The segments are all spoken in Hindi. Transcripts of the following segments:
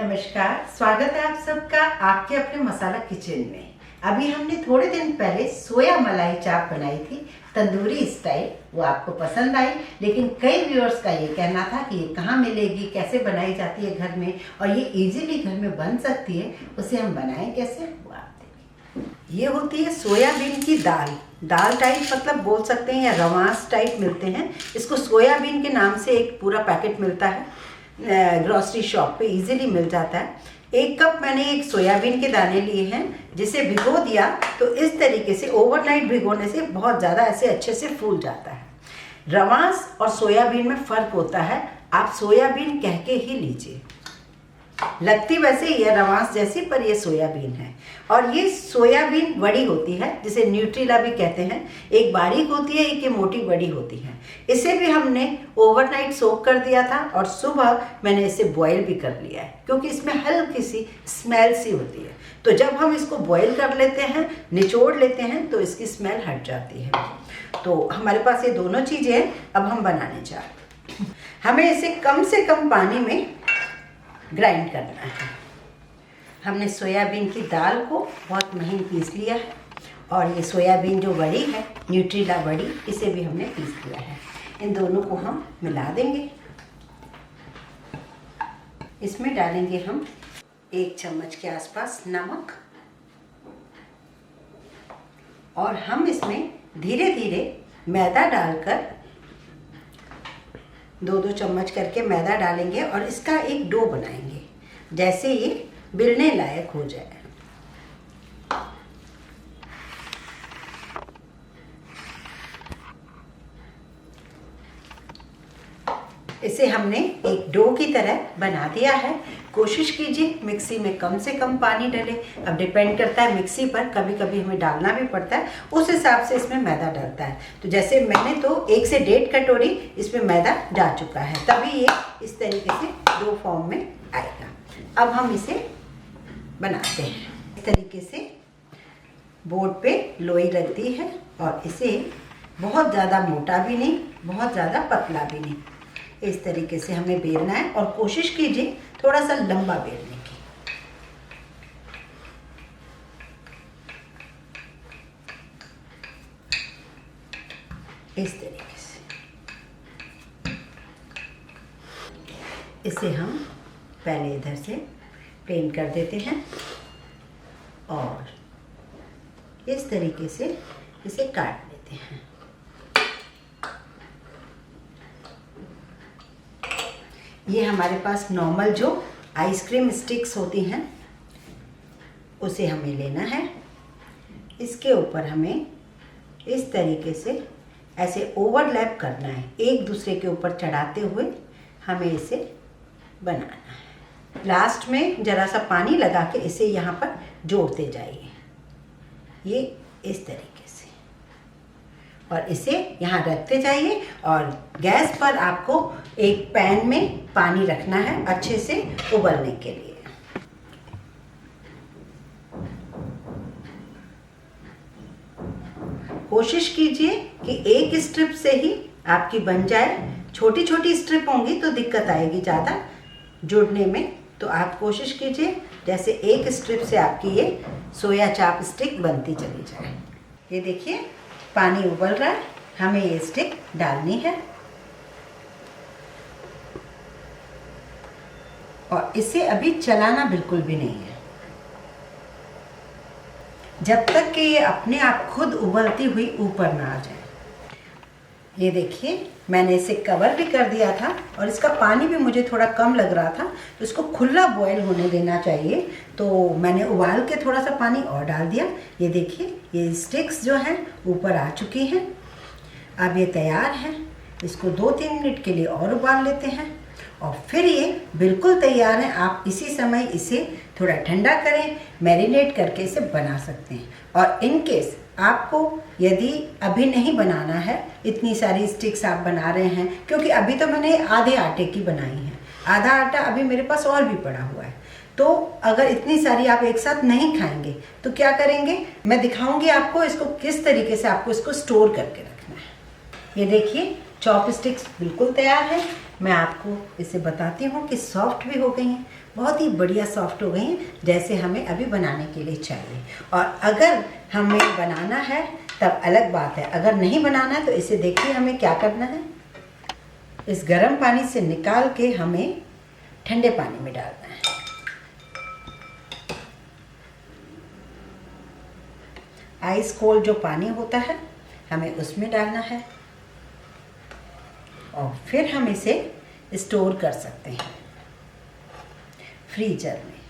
नमस्कार, स्वागत है आप सबका आपके अपने मसाला किचन में। अभी हमने थोड़े दिन पहले सोया मलाई चाप बनाई थी तंदूरी स्टाइल। वो आपको पसंद आई, लेकिन कई व्यूअर्स का ये कहना था कि ये कहाँ मिलेगी, कैसे बनाई जाती है घर में, और ये इजीली घर में बन सकती है, उसे हम बनाएं कैसे वो आप देखिए। ये होती है सोयाबीन की दाल टाइप, मतलब बोल सकते हैं, या रवास टाइप मिलते हैं। इसको सोयाबीन के नाम से एक पूरा पैकेट मिलता है, ग्रोसरी शॉप पे इजीली मिल जाता है। 1 कप मैंने एक सोयाबीन के दाने लिए हैं, जिसे भिगो दिया तो इस तरीके से ओवरनाइट भिगोने से बहुत ज़्यादा ऐसे अच्छे से फूल जाता है। रवास और सोयाबीन में फ़र्क होता है, आप सोयाबीन कह के ही लीजिए। लगती वैसे ये रवास जैसी, पर ये सोयाबीन है। और ये सोयाबीन बड़ी होती है, जिसे न्यूट्रीला भी कहते हैं। एक बारीक होती है, एक ये मोटी बड़ी होती है। इसे भी हमने ओवरनाइट सोक कर दिया था और सुबह मैंने इसे बॉईल भी कर लिया है, क्योंकि इसमें हल्की सी स्मेल सी होती है। तो जब हम इसको बॉईल कर लेते हैं, निचोड़ लेते हैं, तो इसकी स्मेल हट जाती है। तो हमारे पास ये दोनों चीज़ें हैं। अब हम बनाने जा रहे हैं। हमें इसे कम से कम पानी में ग्राइंड करना है। हमने सोयाबीन की दाल को बहुत महीन पीस लिया है, और ये सोयाबीन जो बड़ी है, न्यूट्रीला बड़ी, इसे भी हमने पीस लिया है। इन दोनों को हम मिला देंगे। इसमें डालेंगे हम 1 चम्मच के आसपास नमक, और हम इसमें धीरे धीरे मैदा डालकर 2-2 चम्मच करके मैदा डालेंगे, और इसका एक डो बनाएंगे, जैसे ये बेलने लायक हो जाए। इसे हमने एक डो की तरह बना दिया है। कोशिश कीजिए मिक्सी में कम से कम पानी डले। अब डिपेंड करता है मिक्सी पर, कभी कभी हमें डालना भी पड़ता है, उस हिसाब से इसमें मैदा डलता है। तो जैसे मैंने तो 1 से 1.5 कटोरी इसमें मैदा डाल चुका है, तभी ये इस तरीके से डो फॉर्म में आएगा। अब हम इसे बनाते हैं। इस तरीके से बोर्ड पे लोई रख दी है, और इसे बहुत ज़्यादा मोटा भी नहीं, बहुत ज़्यादा पतला भी नहीं, इस तरीके से हमें बेलना है। और कोशिश कीजिए थोड़ा सा लंबा बेलने की। इस तरीके से इसे हम पहले इधर से पेंट कर देते हैं, और इस तरीके से इसे काट लेते हैं। ये हमारे पास नॉर्मल जो आइसक्रीम स्टिक्स होती हैं, उसे हमें लेना है। इसके ऊपर हमें इस तरीके से ऐसे ओवरलैप करना है, एक दूसरे के ऊपर चढ़ाते हुए हमें इसे बनाना है। लास्ट में ज़रा सा पानी लगा के इसे यहाँ पर जोड़ते जाइए, ये इस तरीके से, और इसे यहाँ रखते जाइए। और गैस पर आपको एक पैन में पानी रखना है, अच्छे से उबलने के लिए। कोशिश कीजिए कि एक स्ट्रिप से ही आपकी बन जाए। छोटी छोटी स्ट्रिप होंगी तो दिक्कत आएगी ज़्यादा जुड़ने में, तो आप कोशिश कीजिए जैसे एक स्ट्रिप से आपकी ये सोया चाप स्टिक बनती चली जाए। ये देखिए पानी उबल रहा है, हमें ये स्टिक डालनी है, और इसे अभी चलाना बिल्कुल भी नहीं है, जब तक कि ये अपने आप खुद उबलती हुई ऊपर ना आ जाए। ये देखिए मैंने इसे कवर भी कर दिया था, और इसका पानी भी मुझे थोड़ा कम लग रहा था, तो इसको खुला बॉयल होने देना चाहिए। तो मैंने उबाल के थोड़ा सा पानी और डाल दिया। ये देखिए ये स्टिक्स जो हैं ऊपर आ चुकी हैं। अब ये तैयार है। इसको 2-3 मिनट के लिए और उबाल लेते हैं, और फिर ये बिल्कुल तैयार है। आप इसी समय इसे थोड़ा ठंडा करें, मैरिनेट करके इसे बना सकते हैं। और इन केस आपको यदि अभी नहीं बनाना है, इतनी सारी स्टिक्स आप बना रहे हैं, क्योंकि अभी तो मैंने आधे आटे की बनाई है, आधा आटा अभी मेरे पास और भी पड़ा हुआ है, तो अगर इतनी सारी आप एक साथ नहीं खाएंगे तो क्या करेंगे, मैं दिखाऊंगी आपको इसको किस तरीके से आपको इसको स्टोर करके रखना है। ये देखिए चॉपस्टिक्स बिल्कुल तैयार है। मैं आपको इसे बताती हूँ कि सॉफ्ट भी हो गई हैं, बहुत ही बढ़िया सॉफ्ट हो गई हैं, जैसे हमें अभी बनाने के लिए चाहिए। और अगर हमें बनाना है तब अलग बात है, अगर नहीं बनाना है तो इसे देखिए हमें क्या करना है। इस गर्म पानी से निकाल के हमें ठंडे पानी में डालना है। आइस कोल्ड जो पानी होता है हमें उसमें डालना है और फिर हम इसे स्टोर कर सकते हैं फ्रीजर में।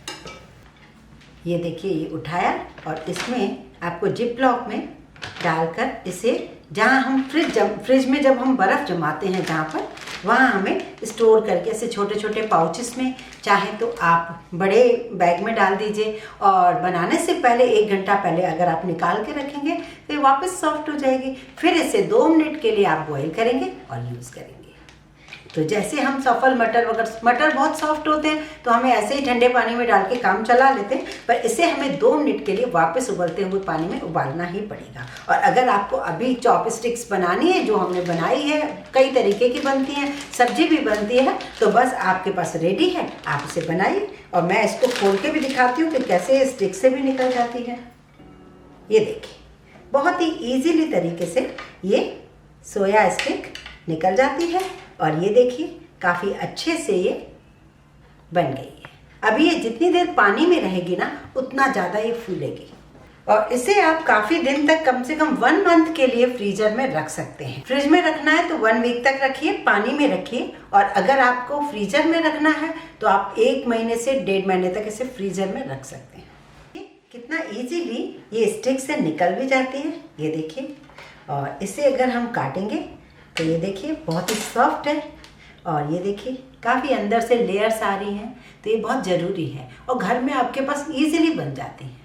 ये देखिए, ये उठाया और इसमें आपको जिप लॉक में डालकर इसे, जहाँ हम फ्रिज में जब हम बर्फ़ जमाते हैं जहाँ पर, वहाँ हमें स्टोर करके ऐसे छोटे छोटे पाउचेस में, चाहे तो आप बड़े बैग में डाल दीजिए और बनाने से पहले 1 घंटा पहले अगर आप निकाल के रखेंगे तो ये वापस सॉफ्ट हो जाएगी। फिर इसे 2 मिनट के लिए आप बॉईल करेंगे और यूज़ करेंगे। तो जैसे हम सफल मटर वगैरह, मटर बहुत सॉफ्ट होते हैं तो हमें ऐसे ही ठंडे पानी में डाल के काम चला लेते हैं, पर इसे हमें 2 मिनट के लिए वापस उबलते हुए पानी में उबालना ही पड़ेगा। और अगर आपको अभी चॉपस्टिक्स बनानी है, जो हमने बनाई है, कई तरीके की बनती हैं, सब्जी भी बनती है, तो बस आपके पास रेडी है, आप इसे बनाइए। और मैं इसको खोल के भी दिखाती हूँ कि कैसे स्टिक से भी निकल जाती है। ये देखिए, बहुत ही ईजीली तरीके से ये सोया स्टिक निकल जाती है। और ये देखिए, काफ़ी अच्छे से ये बन गई है। अभी ये जितनी देर पानी में रहेगी ना, उतना ज़्यादा ये फूलेगी। और इसे आप काफ़ी दिन तक, कम से कम 1 मंथ के लिए फ्रीजर में रख सकते हैं। फ्रिज में रखना है तो 1 वीक तक रखिए, पानी में रखिए। और अगर आपको फ्रीजर में रखना है तो आप 1 महीने से 1.5 महीने तक इसे फ्रीजर में रख सकते हैं। कितना ईजीली ये स्टिक से निकल भी जाती है, ये देखिए। और इसे अगर हम काटेंगे तो ये देखिए बहुत ही सॉफ्ट है। और ये देखिए, काफ़ी अंदर से लेयर्स आ रही हैं, तो ये बहुत ज़रूरी है और घर में आपके पास इजीली बन जाती हैं।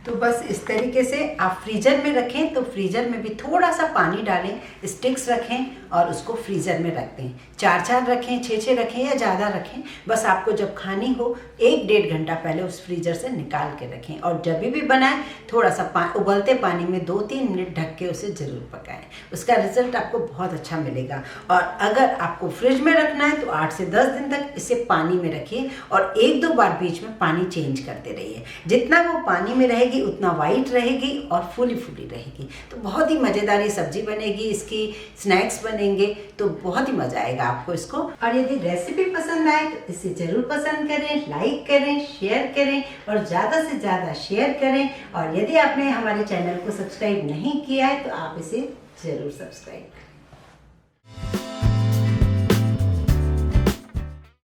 तो बस इस तरीके से आप फ्रीजर में रखें, तो फ्रीजर में भी थोड़ा सा पानी डालें, स्टिक्स रखें और उसको फ्रीजर में रख दें। 4-4 रखें, 6-6 रखें या ज़्यादा रखें, बस आपको जब खानी हो 1-1.5 घंटा पहले उस फ्रीजर से निकाल के रखें। और जब भी बनाएं, थोड़ा सा उबलते पानी में 2-3 मिनट ढक के उसे ज़रूर पकाएं, उसका रिजल्ट आपको बहुत अच्छा मिलेगा। और अगर आपको फ्रिज में रखना है तो 8 से 10 दिन तक इसे पानी में रखिए और 1-2 बार बीच में पानी चेंज करते रहिए। जितना वो पानी में रहेगी उतना वाइट रहेगी और फूली फूली रहेगी। तो बहुत ही मज़ेदार ये सब्जी बनेगी, इसकी स्नैक्स बनेंगे, तो बहुत ही मज़ा आएगा आपको इसको। और यदि रेसिपी पसंद आए तो इसे ज़रूर पसंद करें, लाइक करें, शेयर करें और ज़्यादा से ज़्यादा शेयर करें। और यदि आपने हमारे चैनल को सब्सक्राइब नहीं किया है तो आप इसे ज़रूर सब्सक्राइब करें।